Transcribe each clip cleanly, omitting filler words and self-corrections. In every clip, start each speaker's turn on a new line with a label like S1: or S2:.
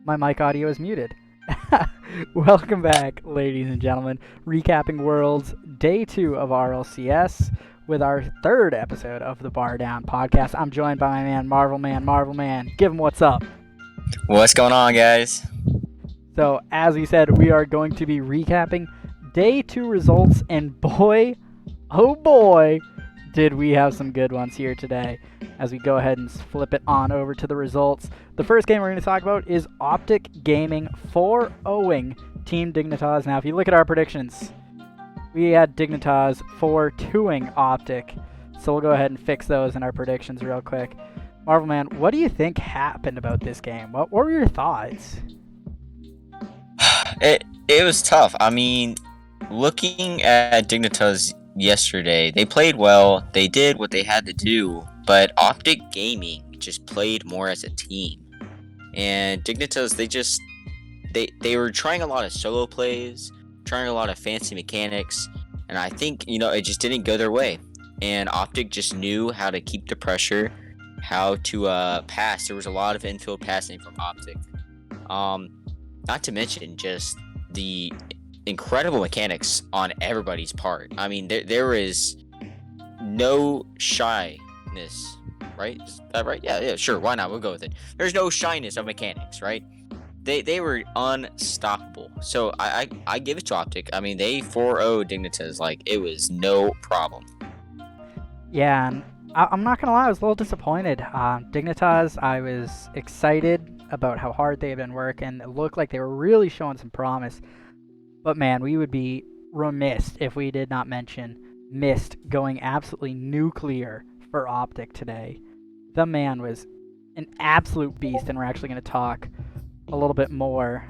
S1: My mic audio is muted. Welcome back, ladies and gentlemen. Recapping Worlds, day 2 of RLCS with our third episode of the Bar Down podcast. I'm joined by my man, Marvel Man. Give him what's up.
S2: What's going on, guys?
S1: So, as we said, we are going to be recapping day 2 results, and boy, oh boy, did we have some good ones here today. As we go ahead and flip it on over to the results. The first game we're going to talk about is Optic Gaming 4-0ing Team Dignitas. Now, if you look at our predictions, we had Dignitas 4-2ing Optic. So we'll go ahead and fix those in our predictions real quick. Marvel Man, what do you think happened about this game? What were your thoughts?
S2: It was tough. I mean, looking at Dignitas yesterday, they played well. They did what they had to do, but Optic Gaming just played more as a team. And Dignitas, they were trying a lot of solo plays, trying a lot of fancy mechanics, and I think, it just didn't go their way. And Optic just knew how to keep the pressure, how to pass. There was a lot of infield passing from Optic. Not to mention just the incredible mechanics on everybody's part. I mean, there is no shyness, right? Is that right? Yeah, sure. Why not? We'll go with it. There's no shyness of mechanics, right? They were unstoppable. So I give it to Optic. I mean, they 4-0 Dignitas. Like, it was no problem.
S1: Yeah, and I'm not going to lie, I was a little disappointed. Dignitas, I was excited about how hard they had been working. It looked like they were really showing some promise. But man, we would be remiss if we did not mention Mist going absolutely nuclear for Optic today. The man was an absolute beast, and we're actually going to talk a little bit more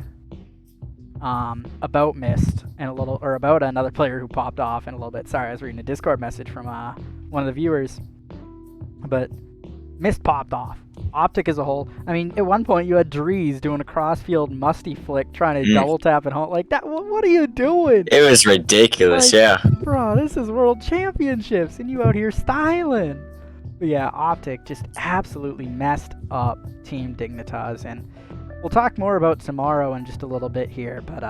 S1: about Mist and about another player who popped off in a little bit. Sorry, I was reading a Discord message from one of the viewers, but Mist popped off. Optic as a whole, I mean, at one point you had Drees doing a crossfield musty flick trying to double tap at home. Like, that, what are you doing?
S2: It was ridiculous,
S1: like,
S2: yeah.
S1: Bro, this is World Championships, and you out here styling. But yeah, Optic just absolutely messed up Team Dignitas, and we'll talk more about tomorrow in just a little bit here, but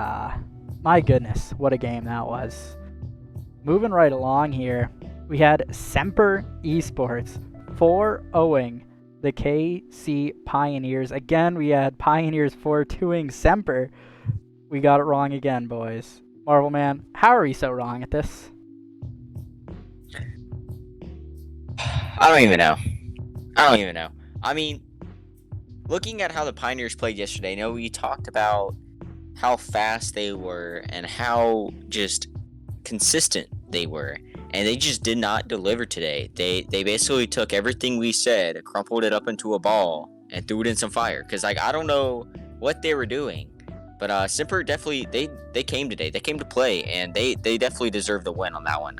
S1: my goodness, what a game that was. Moving right along here, we had Semper Esports 4-0ing the KC Pioneers. Again, we had Pioneers 4-2ing Semper. We got it wrong again, boys. Marvel Man, how are we so wrong at this?
S2: I don't even know. I mean, looking at how the Pioneers played yesterday, we talked about how fast they were and how just consistent they were. And they just did not deliver today. They basically took everything we said, crumpled it up into a ball, and threw it in some fire. Because, I don't know what they were doing. But Semper definitely, they came today. They came to play, and they definitely deserved the win on that one.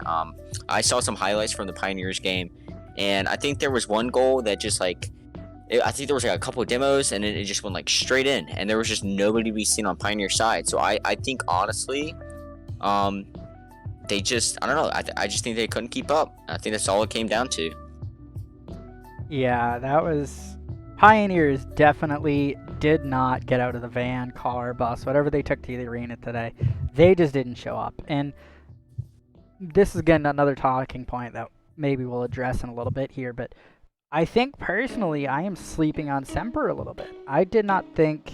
S2: I saw some highlights from the Pioneers game, and I think there was one goal that just, I think there was, a couple of demos, and it just went, straight in. And there was just nobody to be seen on Pioneer's side. So I think, honestly, they just, I don't know, I just think they couldn't keep up. I think that's all it came down to.
S1: Yeah, that was... Pioneers definitely did not get out of the van, car, bus, whatever they took to the arena today. They just didn't show up. And this is, again, another talking point that maybe we'll address in a little bit here, but I think, personally, I am sleeping on Semper a little bit. I did not think...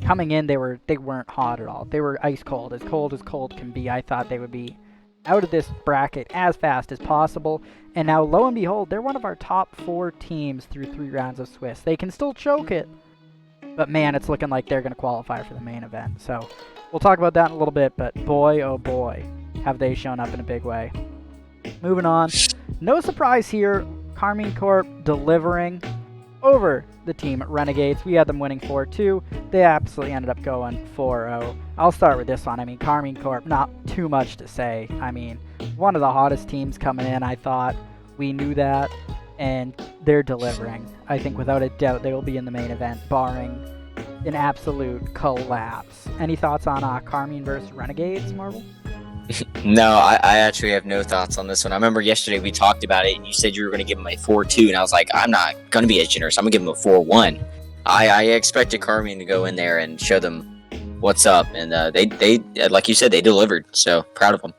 S1: Coming in, they weren't hot at all. They were ice cold as cold can be. I thought they would be out of this bracket as fast as possible. And now, lo and behold, they're one of our top 4 teams through 3 rounds of Swiss. They can still choke it. But man, it's looking like they're going to qualify for the main event. So we'll talk about that in a little bit. But boy, oh boy, have they shown up in a big way. Moving on. No surprise here. Carmine Corp delivering over the team Renegades. We had them winning 4-2. They absolutely ended up going 4-0. I'll start with this one. I mean, Carmine Corp, not too much to say. I mean, one of the hottest teams coming in. I thought we knew that, and they're delivering. I think without a doubt they will be in the main event, barring an absolute collapse. Any thoughts on Carmine versus Renegades, Marvel?
S2: No, I actually have no thoughts on this one. I remember yesterday we talked about it, and you said you were going to give him a 4-2, and I was like, I'm not going to be as generous. I'm going to give him a 4-1. I expected Carmine to go in there and show them what's up, and they like you said, they delivered. So proud of them.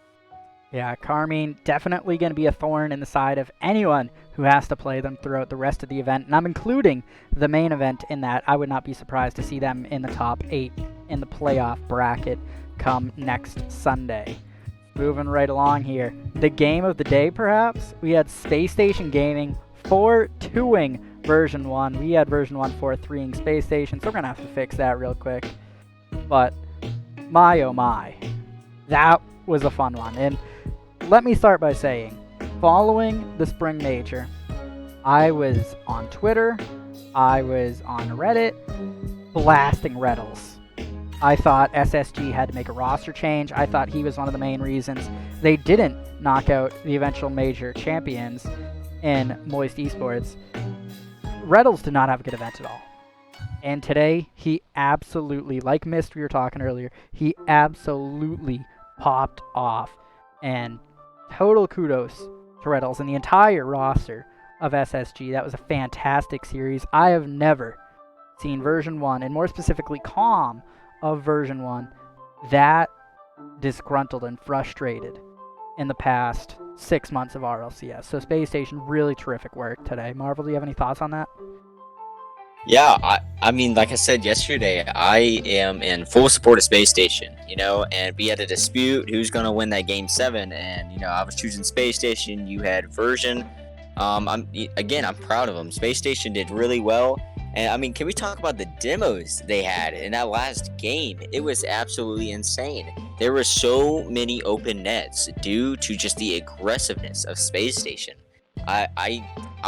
S1: Yeah, Carmine definitely going to be a thorn in the side of anyone who has to play them throughout the rest of the event, and I'm including the main event in that. I would not be surprised to see them in the top 8 in the playoff bracket come next Sunday. Moving right along here. The game of the day, perhaps? We had Space Station Gaming 4-2ing version 1. We had version 1 4-3ing Space Station, so we're going to have to fix that real quick. But, my oh my. That was a fun one. And let me start by saying, following the Spring Major, I was on Twitter, I was on Reddit, blasting Reddles. I thought SSG had to make a roster change. I thought he was one of the main reasons they didn't knock out the eventual major champions in Moist Esports. Reddles did not have a good event at all. And today, he absolutely, like Mist we were talking earlier, he absolutely popped off. And total kudos to Reddles and the entire roster of SSG. That was a fantastic series. I have never seen version 1, and more specifically Calm of version 1, that disgruntled and frustrated in the past 6 months of RLCS. So Space Station, really terrific work today. Marvel, do you have any thoughts on that?
S2: Yeah, I mean, like I said yesterday, I am in full support of Space Station, and we had a dispute who's going to win that Game 7, and, I was choosing Space Station, you had Version. I'm proud of them. Space Station did really well, and, I mean, can we talk about the demos they had in that last game? It was absolutely insane. There were so many open nets due to just the aggressiveness of Space Station. I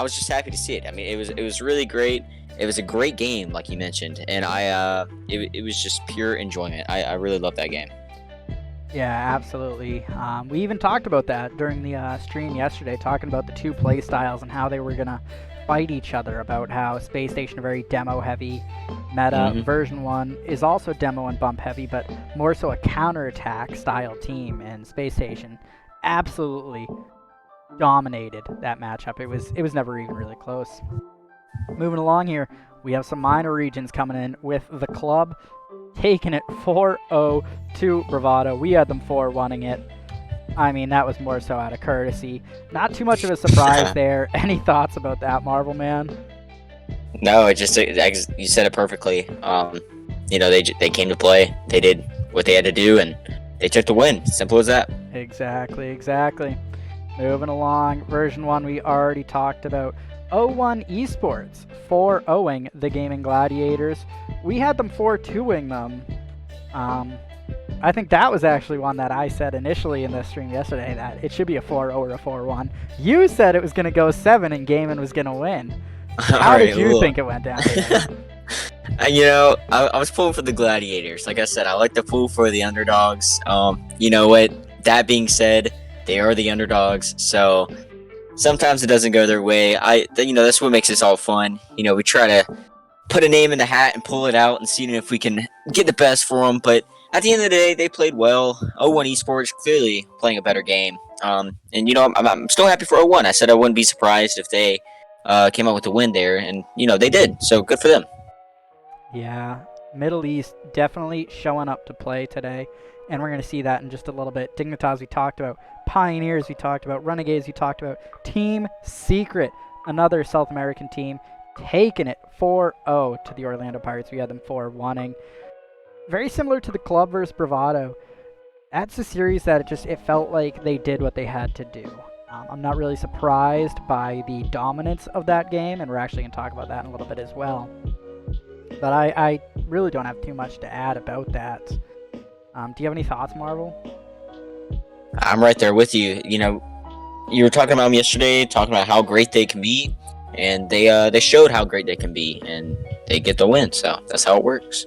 S2: was just happy to see it. I mean, it was really great. It was a great game, like you mentioned, and it was just pure enjoyment. I really loved that game.
S1: Yeah, absolutely. We even talked about that during the stream yesterday, talking about the two play styles and how they were gonna fight each other. About how Space Station, a very demo-heavy meta, version 1 is also demo and bump heavy, but more so a counterattack style team. And Space Station absolutely dominated that matchup. It was never even really close. Moving along here, we have some minor regions coming in with the club taking it 4-0 to Bravado. We had them 4-1ing it. I mean, that was more so out of courtesy. Not too much of a surprise there. Any thoughts about that, Marvel Man?
S2: No, you said it perfectly. They came to play. They did what they had to do, and they took the win. Simple as that.
S1: Exactly. Moving along, version 1 we already talked about. 0-1 Esports 4-0ing the Gaming Gladiators. We had them 4-2ing them. I think that was actually one that I said initially in the stream yesterday, that it should be a 4-0 or a 4-1. You said it was going to go 7 and Gaming was going to win. How did you think it went down?
S2: I was pulling for the Gladiators. Like I said, I like to pull for the underdogs. You know what? That being said, they are the underdogs, so sometimes it doesn't go their way. That's what makes this all fun. We try to put a name in the hat and pull it out and see if we can get the best for them. But at the end of the day, they played well. 0-1 Esports clearly playing a better game. I'm still happy for 0-1. I said I wouldn't be surprised if they came out with a win there, and they did. So good for them.
S1: Yeah, Middle East definitely showing up to play today, and we're going to see that in just a little bit. Dignitas we talked about, Pioneers we talked about, Renegades we talked about, Team Secret, another South American team, taking it 4-0 to the Orlando Pirates. We had them 4-1ing. Very similar to the club versus Bravado. That's a series that it felt like they did what they had to do. I'm not really surprised by the dominance of that game, and we're actually going to talk about that in a little bit as well. But I really don't have too much to add about that. Do you have any thoughts, Marvel?
S2: I'm right there with you. You were talking about them yesterday, talking about how great they can be, and they showed how great they can be, and they get the win. So that's how it works.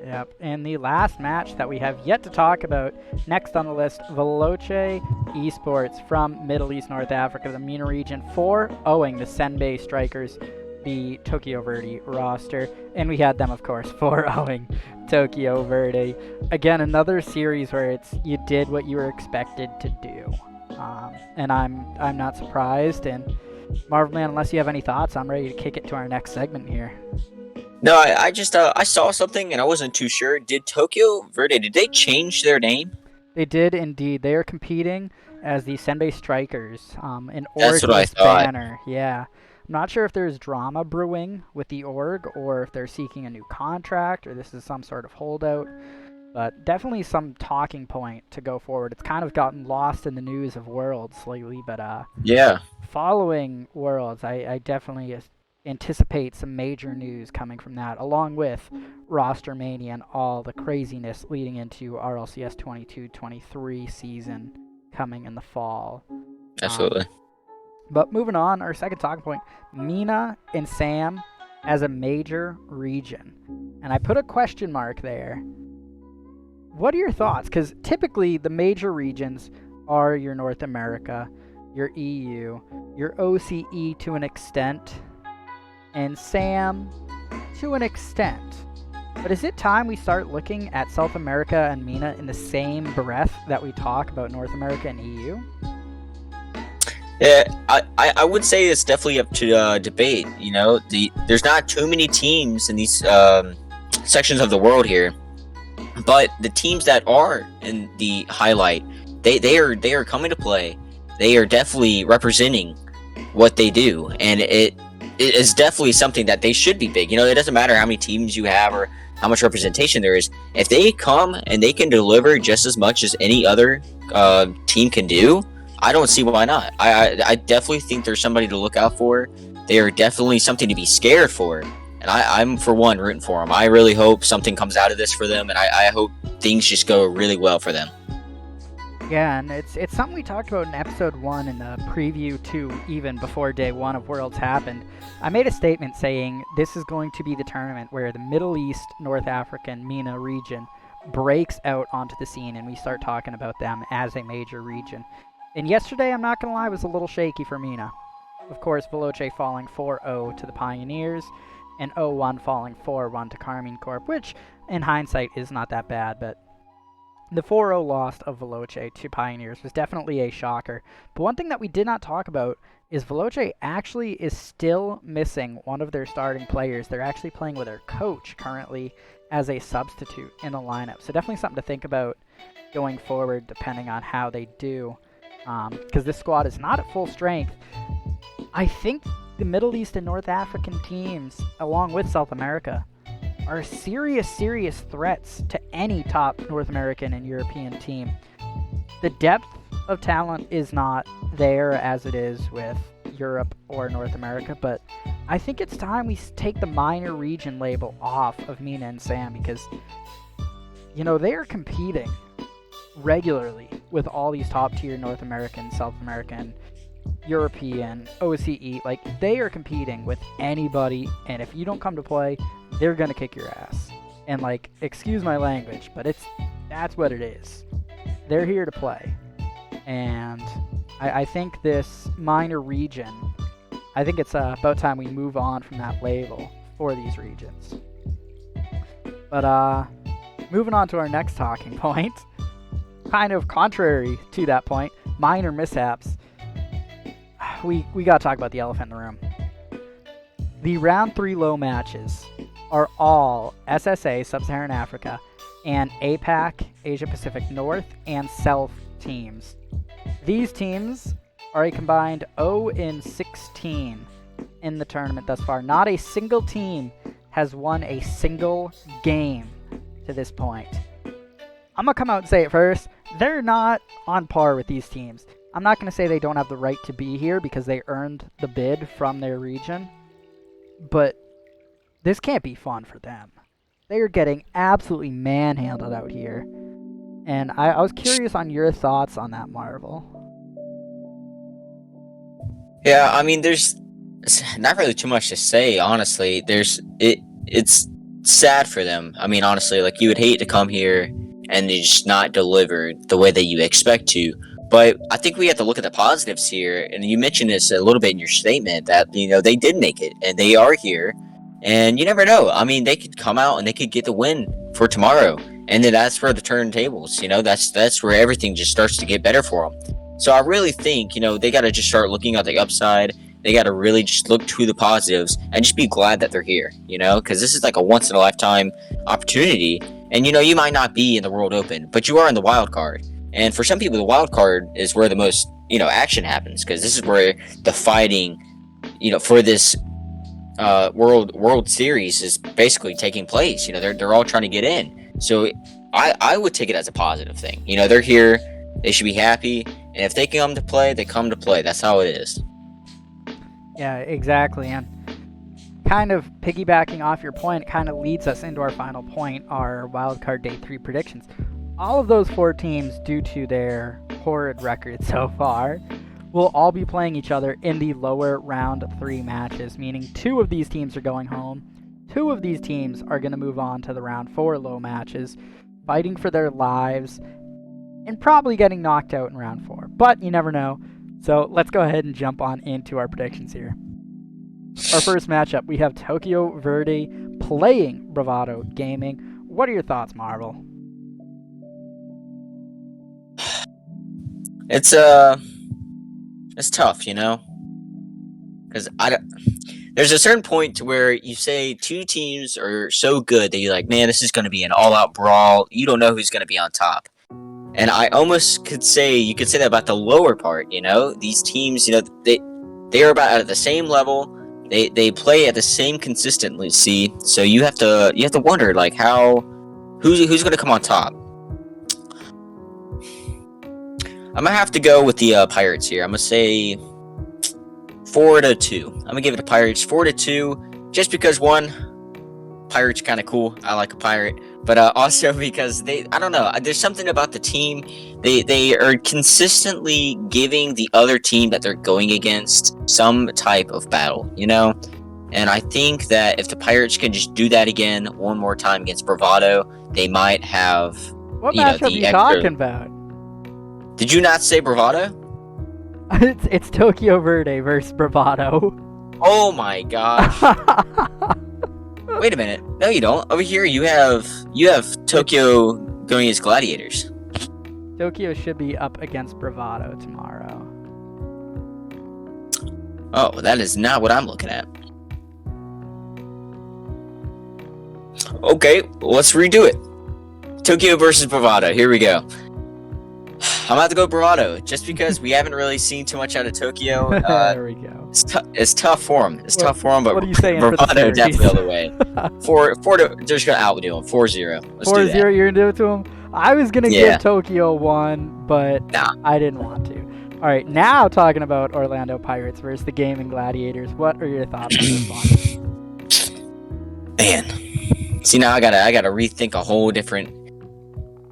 S1: Yep. And the last match that we have yet to talk about, next on the list, Veloce Esports from Middle East North Africa, the MENA region, 4-0ing the Senbei Strikers, the Tokyo Verde roster. And we had them, of course, 4-0ing Tokyo Verde. Again, another series where you did what you were expected to do. And I'm not surprised. And Marvel Man, unless you have any thoughts, I'm ready to kick it to our next segment here.
S2: No, I just I saw something and I wasn't too sure. Did Tokyo Verde, did they change their name?
S1: They did indeed. They are competing as the Senbei Strikers, an
S2: That's what I
S1: orgless
S2: thought.
S1: banner. Yeah. I'm not sure if there's drama brewing with the org or if they're seeking a new contract or this is some sort of holdout, but definitely some talking point to go forward. It's kind of gotten lost in the news of Worlds lately, but
S2: Yeah,
S1: following Worlds, I definitely anticipate some major news coming from that, along with roster mania and all the craziness leading into RLCS 22-23 season coming in the fall. Um,
S2: absolutely.
S1: but moving on, our second talking point, Mina and Sam as a major region. And I put a question mark there. What are your thoughts? Because typically the major regions are your North America, your EU, your OCE to an extent, and Sam to an extent. But is it time we start looking at South America and MENA in the same breath that we talk about North America and EU?
S2: Yeah, I would say it's definitely up to debate. You know, there's not too many teams in these sections of the world here, but the teams that are in the highlight, they are coming to play. They are definitely representing what they do, and it is definitely something that they should be big. You know, it doesn't matter how many teams you have or how much representation there is. If they come and they can deliver just as much as any other team can do, I don't see why not. I definitely think there's somebody to look out for. They are definitely something to be scared for. And I'm, for one, rooting for them. I really hope something comes out of this for them, and I hope things just go really well for them.
S1: Yeah, and it's something we talked about in episode 1 in the preview 2, even before day 1 of Worlds happened. I made a statement saying this is going to be the tournament where the Middle East, North African, MENA region breaks out onto the scene and we start talking about them as a major region. And yesterday, I'm not going to lie, was a little shaky for MENA. Of course, Veloce falling 4-0 to the Pioneers and 0-1 falling 4-1 to Carmine Corp, which in hindsight is not that bad, but the 4-0 loss of Veloce to Pioneers was definitely a shocker. But one thing that we did not talk about is Veloce actually is still missing one of their starting players. They're actually playing with their coach currently as a substitute in the lineup. So definitely something to think about going forward depending on how they do. Because this squad is not at full strength. I think the Middle East and North African teams, along with South America, are serious threats to any top North American and European team. The depth of talent is not there as it is with Europe or North America, but I think it's time we take the minor region label off of Mina and Sam because, you know, they are competing regularly with all these top tier North American, South American, European, OCE. Like, they are competing with anybody, and if you don't come to play, they're gonna kick your ass. And like, excuse my language, but that's what it is. They're here to play. And I think this minor region, I think it's about time we move on from that label for these regions. But moving on to our next talking point, kind of contrary to that point, minor mishaps. We gotta talk about the elephant in the room. The round 3 low matches are all SSA, Sub-Saharan Africa, and APAC, Asia Pacific North, and South teams. These teams are a combined 0-16 in the tournament thus far. Not a single team has won a single game to this point. I'm going to come out and say it first. They're not on par with these teams. I'm not going to say they don't have the right to be here because they earned the bid from their region, but this can't be fun for them. They are getting absolutely manhandled out here. And I was curious on your thoughts on that, Marvel.
S2: Yeah, I mean, there's not really too much to say, honestly. It's sad for them. I mean, honestly, like, you would hate to come here and they just not deliver the way that you expect to. But I think we have to look at the positives here, and you mentioned this a little bit in your statement that, you know, they did make it and they are here, and you never know. I mean, they could come out and they could get the win for tomorrow, and then that's where the turntables. You know, that's where everything just starts to get better for them. So I really think, you know, they got to just start looking at the upside they got to really just look to the positives and just be glad that they're here, because this is like a once in a lifetime opportunity. And you might not be in the World Open, but you are in the wild card. And for some people, the wild card is where the most action happens, because this is where the fighting for this World Series is basically taking place. They're all trying to get in. So I would take it as a positive thing. They're here. They should be happy. And if they come to play, they come to play. That's how it is.
S1: Yeah, exactly. And kind of piggybacking off your point, it kind of leads us into our final point, our wildcard day 3 predictions. All of those 4 teams, due to their horrid record so far, will all be playing each other in the lower round 3 matches, meaning 2 of these teams are going home. 2 of these teams are going to move on to the round 4 low matches, fighting for their lives, and probably getting knocked out in round 4. But you never know. So let's go ahead and jump on into our predictions here. Our first matchup, we have Tokyo Verde playing Bravado Gaming. What are your thoughts, Marvel?
S2: It's tough, because there's a certain point to where you say 2 teams are so good that you're like, man, this is going to be an all-out brawl. You don't know who's going to be on top. And I almost could say, you could say that about the lower part, These teams, they are about at the same level. They play at the same consistency. So you have to wonder, like, who's going to come on top. I'm going to have to go with the Pirates here. I'm going to say 4-2. I'm going to give it to Pirates 4-2, just because, one, Pirates kind of cool. I like a pirate. But also because I don't know, there's something about the team. They are consistently giving the other team that they're going against some type of battle, And I think that if the Pirates can just do that again one more time against Bravado, they might have.
S1: What matchup are you talking about?
S2: Did you not say Bravado?
S1: It's Tokyo Verde versus Bravado.
S2: Oh my gosh. Wait a minute. No, you don't. Over here, you have Tokyo going against Gladiators.
S1: Tokyo should be up against Bravado tomorrow.
S2: Oh, that is not what I'm looking at. Okay, let's redo it. Tokyo versus Bravado. Here we go. I'm about to go Bravado, just because we haven't really seen too much out of Tokyo.
S1: There we go.
S2: It's tough for him. Tough for him, but
S1: what are you saying
S2: Bravado definitely all the way. 4-2. Just gonna outdo him. 4-0. Let's
S1: 4-0.
S2: do that.
S1: You're gonna do it to him. I was gonna give Tokyo 1, but I didn't want to. All right, now talking about Orlando Pirates versus the Gaming Gladiators. What are your thoughts on this one?
S2: Man, see, now I gotta rethink a whole different.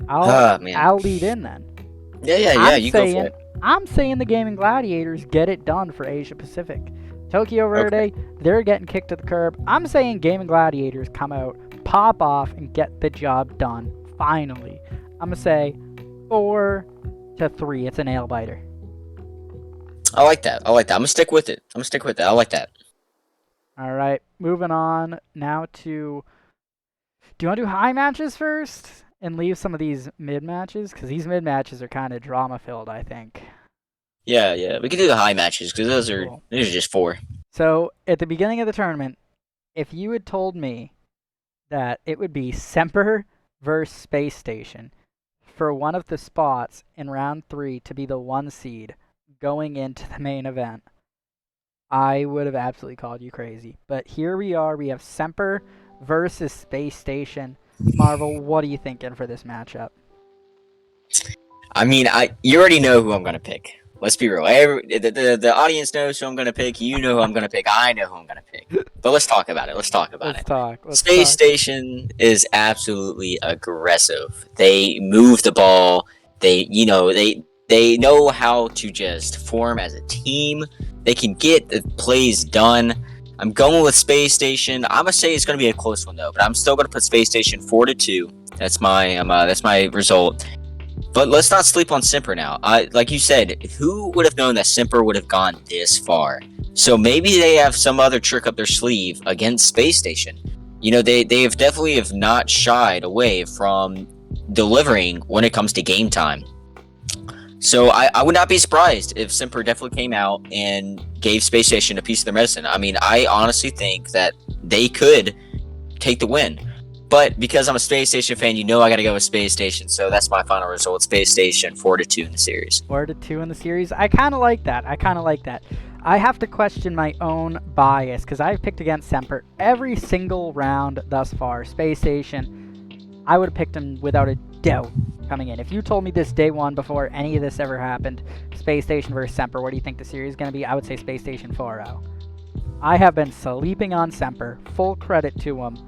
S1: I'll lead in then.
S2: Yeah. You go for it.
S1: I'm saying the Gaming Gladiators get it done for Asia Pacific. Tokyo Verde, they're getting kicked to the curb. I'm saying Gaming Gladiators come out, pop off, and get the job done. Finally. I'm going to say 4-3. It's a nail biter.
S2: I like that. I'm going to stick with it. I like that.
S1: All right. Moving on now to... Do you want to do high matches first? And leave some of these mid matches, because these mid matches are kind of drama filled, I think.
S2: Yeah. We can do the high matches, because those are just 4.
S1: So at the beginning of the tournament, if you had told me that it would be Semper versus Space Station for one of the spots in round 3 to be the 1 seed going into the main event, I would have absolutely called you crazy. But here we are. We have Semper versus Space Station. Marvel, what are you thinking for this matchup?
S2: I mean, you already know who I'm gonna pick. Let's be real. The audience knows who I'm gonna pick. You know who I'm gonna pick. I know who I'm gonna pick. But let's talk about it. Let's talk. Space Station is absolutely aggressive. They move the ball. They know how to just form as a team. They can get the plays done. I'm going with Space Station. I'm gonna say it's gonna be a close one though, but I'm still gonna put Space Station 4-2. That's my result. But let's not sleep on Semper now. Like you said, who would have known that Semper would have gone this far? So maybe they have some other trick up their sleeve against Space Station. They have definitely not shied away from delivering when it comes to game time. So I would not be surprised if Semper definitely came out and gave Space Station a piece of their medicine. I mean, I honestly think that they could take the win. But because I'm a Space Station fan, I got to go with Space Station. So that's my final result. Space Station 4-2 in the series.
S1: 4-2 in the series. I kind of like that. I have to question my own bias because I've picked against Semper every single round thus far. Space Station, I would have picked him without a doubt coming in. If you told me this day one before any of this ever happened, Space Station versus Semper, what do you think the series is going to be? I would say Space Station 4-0. I have been sleeping on Semper. Full credit to him.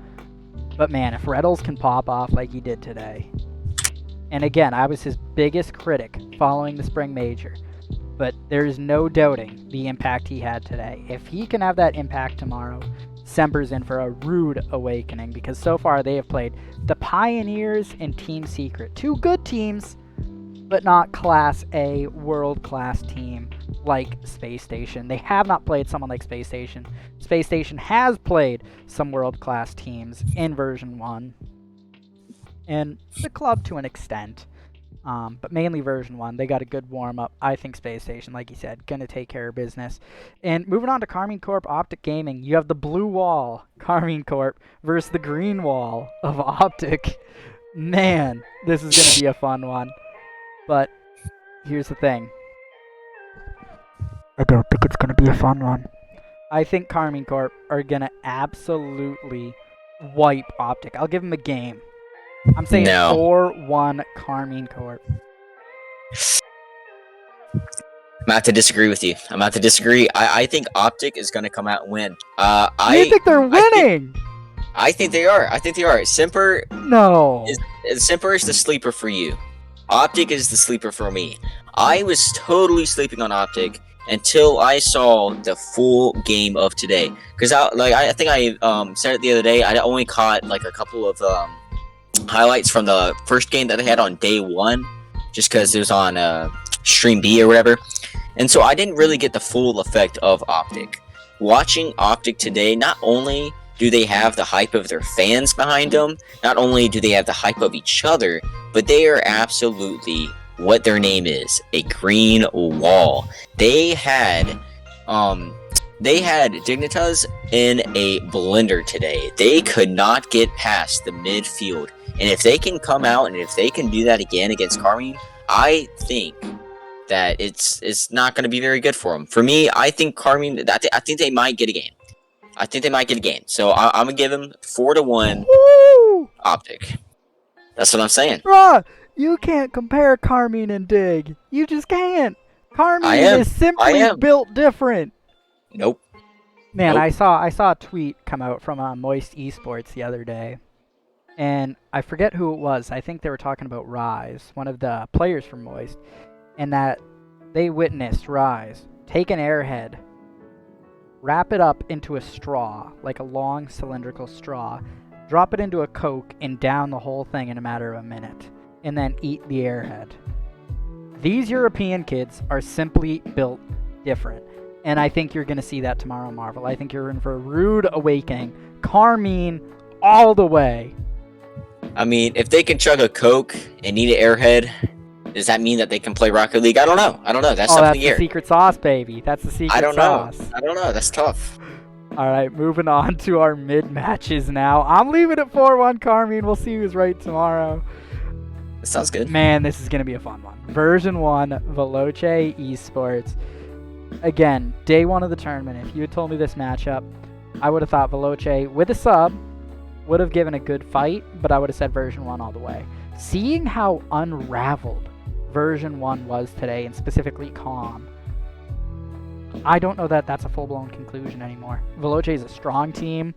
S1: But man, if Reddles can pop off like he did today. And again, I was his biggest critic following the Spring Major. But there's no doubting the impact he had today. If he can have that impact tomorrow, Semper's in for a rude awakening because so far they have played the Pioneers and Team Secret. Two good teams, but not Class A world-class team like Space Station. They have not played someone like Space Station. Space Station has played some world-class teams in version 1. And the club to an extent. But mainly version 1. They got a good warm-up. I think Space Station, like you said, going to take care of business. And moving on to Carmine Corp Optic Gaming, you have the blue wall, Carmine Corp, versus the green wall of Optic. Man, this is going to be a fun one. But here's the thing. I don't think it's going to be a fun one. I think Carmine Corp are going to absolutely wipe Optic. I'll give them a game. I'm saying 4-1 Carmine Corp.
S2: I'm about to disagree with you. I think Optic is going to come out and win.
S1: You think they're winning?
S2: I think they are. Semper.
S1: No.
S2: Semper is the sleeper for you. Optic is the sleeper for me. I was totally sleeping on Optic until I saw the full game of today. Because I think I said it the other day. I only caught like a couple of highlights from the first game that they had on day 1, just because it was on stream B or whatever. And so I didn't really get the full effect of Optic. Watching Optic today, not only do they have the hype of their fans behind them, not only do they have the hype of each other, but they are absolutely what their name is, a green wall. They had Dignitas in a blender today. They could not get past the midfield. And if they can come out and if they can do that again against Carmine, I think that it's not going to be very good for them. For me, I think Carmine, I think they might get a game. So I'm going to give them 4-1 Optic. That's what I'm saying.
S1: Bruh, you can't compare Carmine and Dig. You just can't. Carmine is simply built different.
S2: Nope.
S1: Man,
S2: nope.
S1: I saw a tweet come out from Moist Esports the other day. And I forget who it was. I think they were talking about Rise, one of the players from Moist. And that they witnessed Rise take an airhead, wrap it up into a straw, like a long cylindrical straw, drop it into a Coke, and down the whole thing in a matter of a minute, and then eat the airhead. These European kids are simply built different. And I think you're going to see that tomorrow, Marvel. I think you're in for a rude awakening. Carmine all the way.
S2: I mean, if they can chug a Coke and eat an airhead, does that mean that they can play Rocket League? I don't know. That's something
S1: that's the secret sauce, baby. That's the secret sauce.
S2: I don't know. That's tough.
S1: All right, moving on to our mid-matches now. I'm leaving it 4-1 Carmine. We'll see who's right tomorrow.
S2: That sounds good.
S1: Man, this is going to be a fun one. Version 1, Veloce Esports. Again, day 1 of the tournament. If you had told me this matchup, I would have thought Veloce with a sub would have given a good fight, but I would have said version 1 all the way. Seeing how unraveled version 1 was today, and specifically Calm, I don't know that that's a full-blown conclusion anymore. Veloce is a strong team.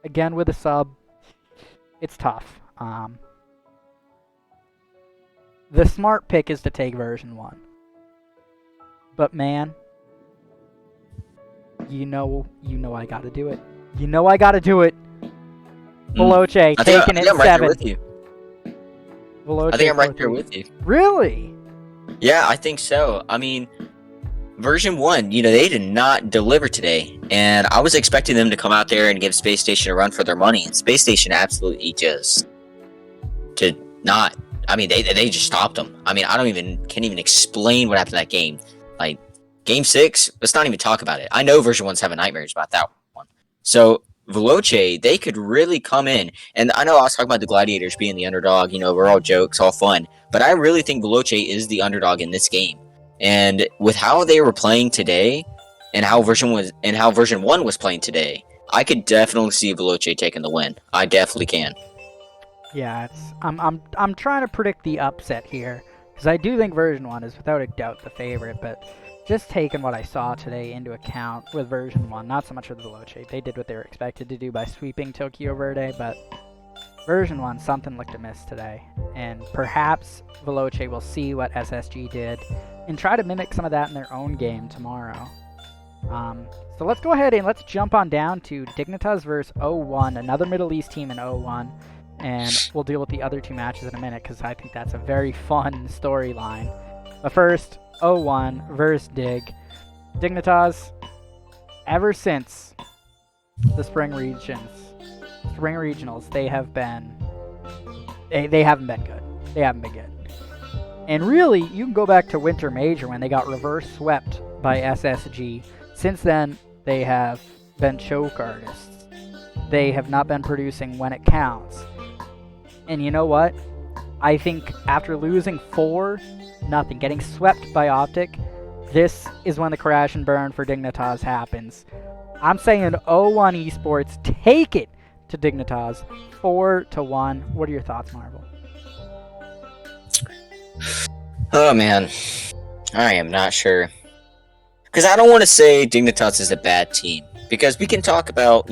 S1: Again, with a sub, it's tough. The smart pick is to take version 1. But man, you know I gotta do it. Veloce taking it 7.
S2: Right there with you.
S1: Veloce,
S2: I think I'm right there with you.
S1: Really?
S2: Yeah, I think so. I mean, version 1, they did not deliver today. And I was expecting them to come out there and give Space Station a run for their money. And Space Station absolutely just did not. I mean, they just stopped them. I mean, can't even explain what happened in that game. Like, game 6, let's not even talk about it. I know version 1's having nightmares about that one. So, Veloce, they could really come in. And I know I was talking about the Gladiators being the underdog. We're all jokes, all fun. But I really think Veloce is the underdog in this game. And with how they were playing today, and how version 1 was playing today, I could definitely see Veloce taking the win. I definitely can.
S1: Yeah, I'm trying to predict the upset here because I do think version 1 is without a doubt the favorite, but just taking what I saw today into account with version 1, not so much with Veloce. They did what they were expected to do by sweeping Tokyo Verde, but version 1, something looked amiss today, and perhaps Veloce will see what SSG did and try to mimic some of that in their own game tomorrow. So let's go ahead and let's jump on down to Dignitas versus O1, another Middle East team in O1, and we'll deal with the other two matches in a minute because I think that's a very fun storyline. But first, O1 versus Dig. Dignitas, ever since the Spring Regionals, they haven't been good. They haven't been good. And really, you can go back to Winter Major when they got reverse swept by SSG. Since then, they have been choke artists. They have not been producing when it counts. And you know what? I think after losing 4-0, getting swept by Optic, this is when the crash and burn for Dignitas happens. I'm saying O1 Esports take it to Dignitas 4-1. What are your thoughts, Marvel?
S2: Oh man, I am not sure. Because I don't want to say Dignitas is a bad team. Because we can talk about,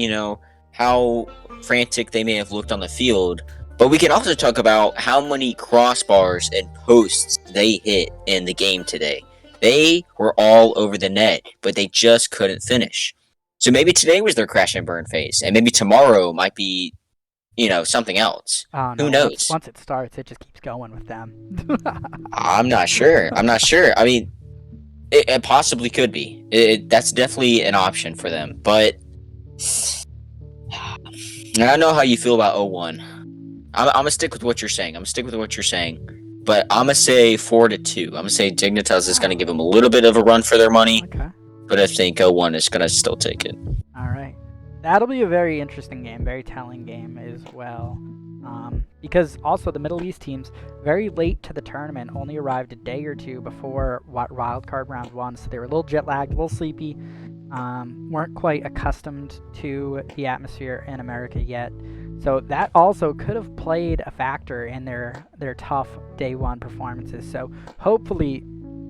S2: how frantic they may have looked on the field. But we can also talk about how many crossbars and posts they hit in the game today. They were all over the net, but they just couldn't finish. So maybe today was their crash and burn phase. And maybe tomorrow might be, something else.
S1: Oh, no.
S2: Who knows?
S1: Once it starts, it just keeps going with them.
S2: I'm not sure. I mean, it possibly could be. That's definitely an option for them. But I don't know how you feel about O1. I'm going to stick with what you're saying. But I'm going to say 4-2. I'm going to say Dignitas is going to give them a little bit of a run for their money.
S1: Okay.
S2: But I think O1 is going to still take it.
S1: All right. That'll be a very interesting game, very telling game as well. Because also the Middle East teams, very late to the tournament, only arrived a day or two before wildcard round 1, so they were a little jet lagged, a little sleepy, weren't quite accustomed to the atmosphere in America yet. So that also could have played a factor in their tough day 1 performances. So hopefully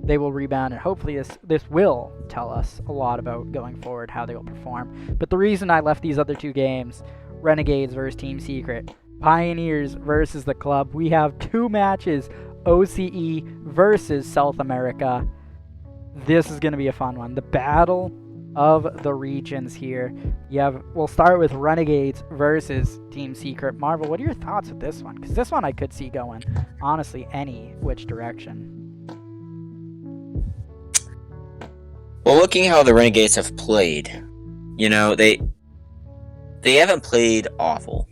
S1: they will rebound, and hopefully this will tell us a lot about going forward, how they will perform. But the reason I left these other two games, Renegades versus Team Secret, Pioneers versus the club, we have 2 matches, OCE versus South America. This is going to be a fun one. The battle of the regions here. We'll start with Renegades versus Team Secret. Marvel, what are your thoughts with this one? Because this one I could see going, honestly, any which direction.
S2: Well, looking how the Renegades have played, they haven't played awful.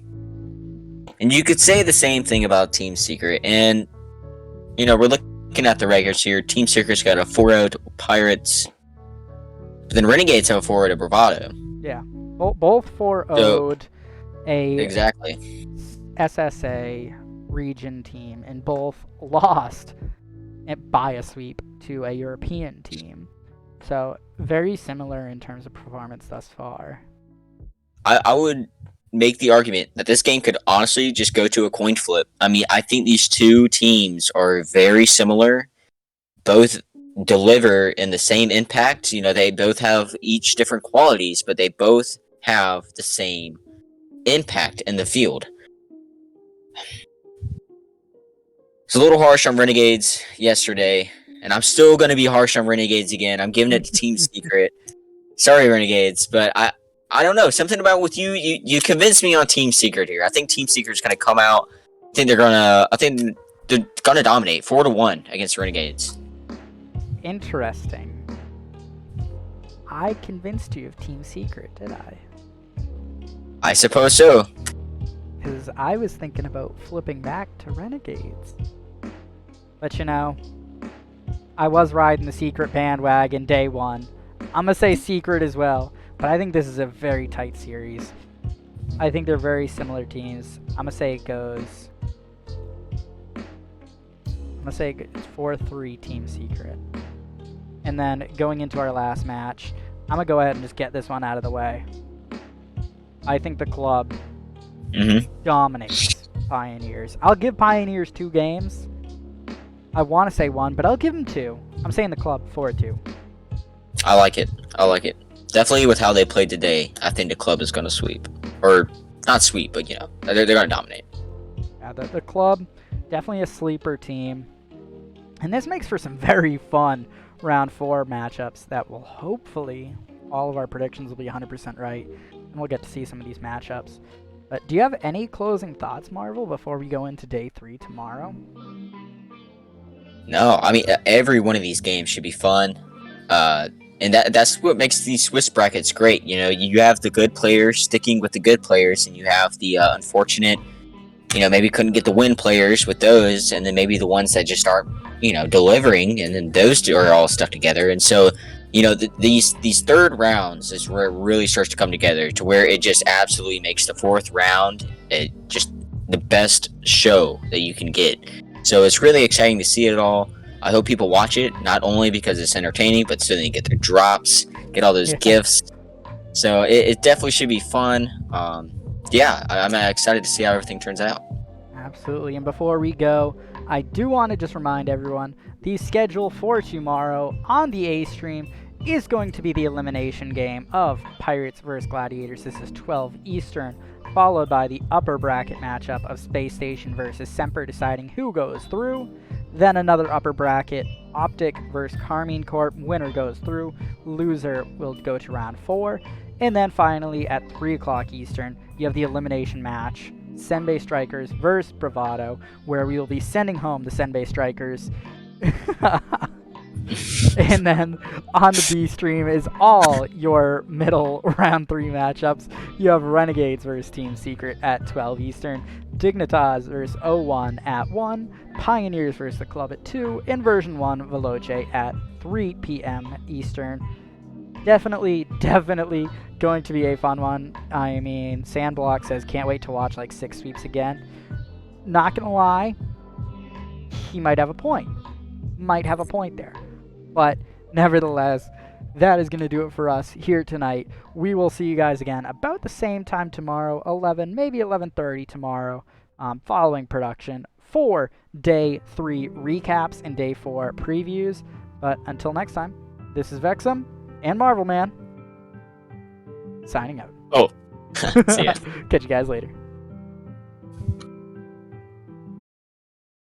S2: And you could say the same thing about Team Secret. And, we're looking at the records here. Team Secret's got a 4-0 Pirates. But then Renegades have a 4-0 Bravado.
S1: Yeah. Both 4-0'd
S2: exactly.
S1: SSA region team, and both lost by a sweep to a European team. So, very similar in terms of performance thus far.
S2: I would make the argument that this game could honestly just go to a coin flip. I mean, I think these two teams are very similar. Both deliver in the same impact. They both have each different qualities, but they both have the same impact in the field. It's a little harsh on Renegades yesterday, and I'm still going to be harsh on Renegades again. I'm giving it to Team Secret. Sorry, Renegades, but I don't know. Something about with you convinced me on Team Secret here. I think Team Secret's going to come out. I think they're going to dominate 4-1 against Renegades.
S1: Interesting. I convinced you of Team Secret, did I?
S2: I suppose so.
S1: Because I was thinking about flipping back to Renegades. But you know, I was riding the Secret bandwagon day one. I'm going to say Secret as well. But I think this is a very tight series. I think they're very similar teams. I'm going to say it goes... I'm going to say it's 4-3 Team Secret. And then going into our last match, I'm going to go ahead and just get this one out of the way. I think the club dominates Pioneers. I'll give Pioneers 2 games. I want to say 1, but I'll give them 2. I'm saying the club 4-2.
S2: I like it. I like it. Definitely with how they played today, I think the club is going to sweep. Or, not sweep, but, you know, they're going to dominate.
S1: Yeah, the club, definitely a sleeper team. And this makes for some very fun round 4 matchups that will hopefully, all of our predictions will be 100% right. And we'll get to see some of these matchups. But do you have any closing thoughts, Marvel, before we go into day 3 tomorrow?
S2: No, I mean, every one of these games should be fun. And that's what makes these Swiss brackets great. You know, you have the good players sticking with the good players, and you have the unfortunate, you know, maybe couldn't get the win players with those, and then maybe the ones that just aren't, you know, delivering, and then those two are all stuck together. And so, you know, these third rounds is where it really starts to come together, to where it just absolutely makes the 4th round just the best show that you can get. So it's really exciting to see it all. I hope people watch it, not only because it's entertaining, but so they get their drops, get all those gifts. So it definitely should be fun. Yeah, I'm excited to see how everything turns out.
S1: Absolutely. And before we go, I do want to just remind everyone, the schedule for tomorrow on the A stream is going to be the elimination game of Pirates vs. Gladiators. This is 12 Eastern, followed by the upper bracket matchup of Space Station versus Semper, deciding who goes through. Then another upper bracket, Optic versus Carmine Corp. Winner goes through. Loser will go to round 4. And then finally at 3 o'clock Eastern, you have the elimination match, Senbei Strikers versus Bravado, where we will be sending home the Senbei Strikers. And then on the B stream is all your middle round 3 matchups. You have Renegades versus Team Secret at 12 Eastern, Dignitas versus O1 at 1, Pioneers versus the Club at 2, and version 1 Veloce at 3 p.m. Eastern. Definitely going to be a fun one. I mean, Sandblock says can't wait to watch like 6 sweeps again. Not gonna lie, he might have a point. Might have a point there. But nevertheless, that is going to do it for us here tonight. We will see you guys again about the same time tomorrow, 11, maybe 11:30 tomorrow, following production for Day 3 recaps and Day 4 previews. But until next time, this is Vexum and Marvel Man signing out.
S2: Oh, see ya.
S1: Catch you guys later.